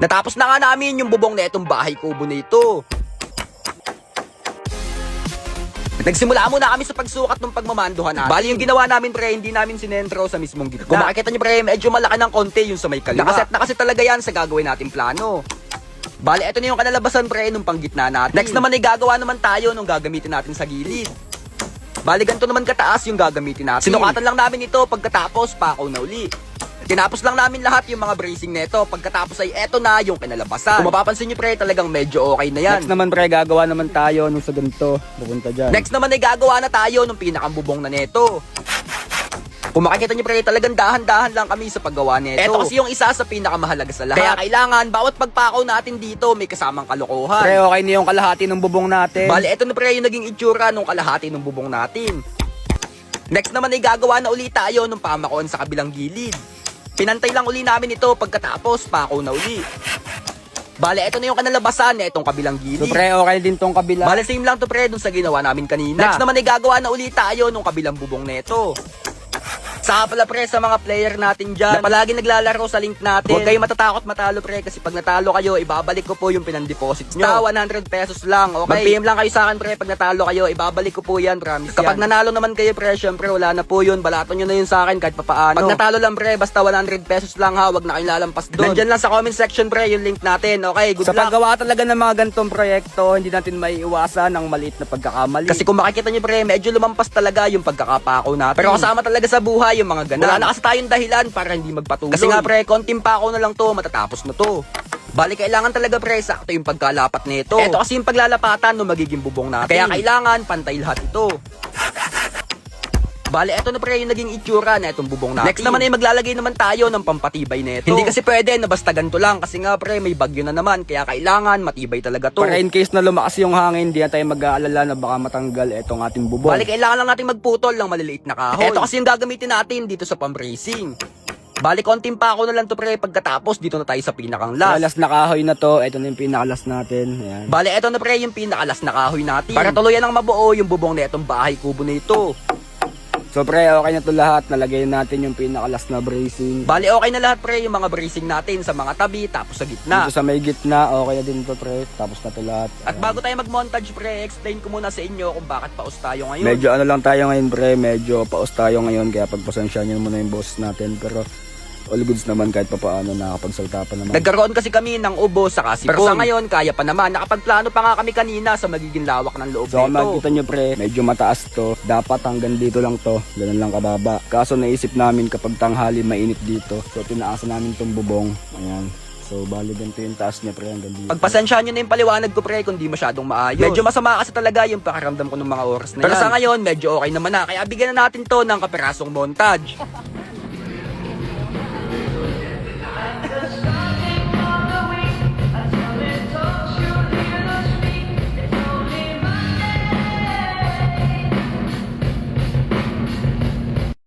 Natapos na nga namin yung bubong na itong bahay kubo na ito. Nagsimula muna kami sa pagsukat ng pagmamanduhan natin. Bali yung ginawa namin pre, hindi namin sinentro sa mismong gitna. Kung makikita nyo pre, medyo malaki ng konti yung sa may kaliwa. Nakaset na kasi talaga yan sa gagawin nating plano. Bali, ito na yung kanalabasan pre nung panggitna natin. Next naman ay gagawa naman tayo nung gagamitin natin sa gilid. Bali, ganito naman kataas yung gagamitin natin. Sinukatan lang namin ito, pagkatapos pakaw na uli. Tinapos lang namin lahat yung mga bracing neto. Pagkatapos ay eto na yung kinalabasan. Kung mapapansin nyo pre, talagang medyo okay na yan. Next naman pre, gagawa naman tayo nung sa ganito. Pupunta dyan. Next naman ay gagawa na tayo nung pinakambubong na neto. Kung makikita nyo pre, talagang dahan-dahan lang kami sa paggawa neto. Ito kasi yung isa sa pinakamahalaga sa lahat. Kaya kailangan, bawat pagpakaw natin dito, may kasamang kalokohan. Pre, okay na yung kalahati ng bubong natin. Bali, ito na pre yung naging itsura nung kalahati ng bubong natin. Next naman ay gagawa na uli tayo nung pamakuan sa kabilang gilid. Pinantay lang uli namin ito, pagkatapos pakaw na uli. Bale, ito na yung kanalabasan na itong kabilang gilid. So pre, okay din tong kabila. Bale, same lang to pre dun sa ginawa namin kanina. Next naman ay gagawa na uli tayo nung kabilang bubong neto. Saka pala pre sa mga player natin dyan na palagi naglalaro sa link natin. Huwag kayong matatakot matalo pre kasi pag natalo kayo, ibabalik ko po yung pinandeposit nyo. Basta 100 pesos lang, okay? Mag-PM lang kayo sa akin pre pag natalo kayo, ibabalik ko po yan, promise. Kapag nanalo naman kayo pre, syempre wala na po yun, balaton nyo na yun sa akin kahit papaano. Pag natalo lang pre, basta 100 pesos lang ha, wag na kayong lalampas doon. Nandyan lang sa comment section pre yung link natin, okay? Good Sa luck! paggawa talaga ng mga ganitong proyekto, hindi natin maiiwasan ang maliit na pagkakamali. Kasi kung makikita nyo pre, medyo lumampas talaga yung pagkakapako natin. Pero kasama talaga sa buhay yung mga ganun. Wala na kasi tayong dahilan para hindi magpatuloy. Kasi nga pre, konting pako na lang to, matatapos na to. Bali, kailangan talaga pre, sakto yung pagkalapat nito. Ito kasi yung paglalapatan ng magiging bubong natin. Kaya kailangan pantay lahat ito. Bali, eto na pre yung naging itsura na itong bubong natin. Next naman ay maglalagay naman tayo ng pampatibay nito. Hindi kasi pwede na basta ganito lang kasi nga pre may bagyo na naman kaya kailangan matibay talaga to. Para in case na lumakas yung hangin, hindi na tayo mag-aalala na baka matanggal etong ating bubong. Bali, kailangan lang natin magputol ng maliliit na kahoy. Ito kasi yung gagamitin natin dito sa pambracing. Bali, konting pa ako na lang to pre, pagkatapos dito na tayo sa pinakang Sa last. last na kahoy na to, ito na yung pinakalas natin. Ayan. Bali, eto na pre yung pinakalas na kahoy natin. Para tuluyan ng mabuo yung bubong na itong bahay kubo na ito. So pre, okay na to lahat. Nalagay natin yung pinakalas na bracing. Bali, okay na lahat pre yung mga bracing natin sa mga tabi tapos sa gitna. Dito sa may gitna, okay na din to pre. Tapos na to lahat. At bago tayo mag-montage pre, explain ko muna sa inyo kung bakit paus tayo ngayon. Medyo ano lang tayo ngayon pre, medyo paus tayo ngayon. Kaya pagpasensya nyo muna yung boss natin. Pero all goods naman kahit papaano, nakakapagsalta pa naman. Nagkaroon kasi kami ng ubo sa kasipon. Pero sa ngayon, kaya pa naman. Nakapagplano pa nga kami kanina sa magiging lawak ng loob So kung nito. makikita nyo pre, medyo mataas to. Dapat hanggang dito lang to. Ganun lang kababa. Kaso naisip namin kapag tanghali mainit dito. So tinaasan namin tong bubong. Ayan. So bali ganito yung taas niya pre hanggang dito. Pagpasensyahan nyo na yung paliwanag ko pre kung di masyadong maayos. Medyo masama kasi talaga yung pakiramdam ko ng mga oras na yan. Pero sa ngayon, medyo okay naman na. Kaya bigyan na natin to ng kaperasong montage.